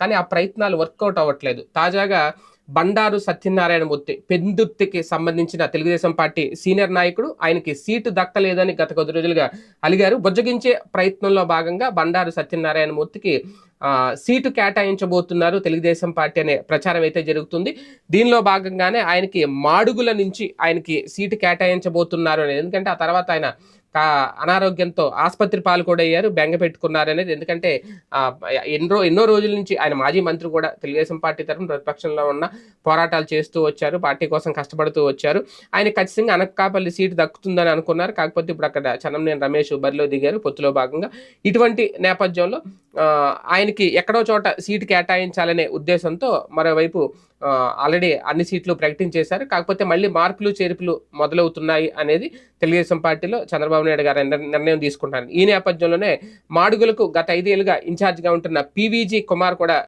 కానీ ఆ ప్రయత్నాలు వర్కౌట్ అవ్వట్లేదు. తాజాగా బండారు సత్యనారాయణ మూర్తి పెందుర్తికి సంబంధించిన తెలుగుదేశం పార్టీ సీనియర్ నాయకుడు, ఆయనకి సీటు దక్కలేదని గత కొద్ది రోజులుగా అలిగారు. బుజ్జగించే ప్రయత్నంలో భాగంగా బండారు సత్యనారాయణ మూర్తికి సీటు కేటాయించబోతున్నారు తెలుగుదేశం పార్టీ అనే ప్రచారం అయితే జరుగుతుంది. దీనిలో భాగంగానే ఆయనకి మాడుగుల నుంచి ఆయనకి సీటు కేటాయించబోతున్నారు అనేది. ఎందుకంటే ఆ తర్వాత ఆయన అనారోగ్యంతో ఆసుపత్రి పాలు కూడా అయ్యారు, బెంగ పెట్టుకున్నారు అనేది. ఎందుకంటే ఎన్నో రోజుల నుంచి ఆయన మాజీ మంత్రి కూడా తెలుగుదేశం పార్టీ తరఫున ప్రతిపక్షంలో ఉన్న పోరాటాలు చేస్తూ వచ్చారు, పార్టీ కోసం కష్టపడుతూ వచ్చారు. ఆయన ఖచ్చితంగా అనకాపల్లి సీటు దక్కుతుందని అనుకున్నారు. కాకపోతే ఇప్పుడు అక్కడ చెన్నంనేని రమేష్ బరిలో దిగారు పొత్తులో భాగంగా. ఇటువంటి నేపథ్యంలో ఆయనకి ఎక్కడో చోట సీటు కేటాయించాలనే ఉద్దేశంతో మరోవైపు ఆల్రెడీ అన్ని సీట్లు ప్రకటించేశారు. కాకపోతే మళ్ళీ మార్పులు చేర్పులు మొదలవుతున్నాయి అనేది తెలుగుదేశం పార్టీలో చంద్రబాబు నాయుడు గారు నిర్ణయం తీసుకుంటారు. ఈ నేపథ్యంలోనే మాడుగులకు గత 5 ఏళ్లుగా ఇన్ఛార్జిగా ఉంటున్న పివిజి కుమార్ కూడా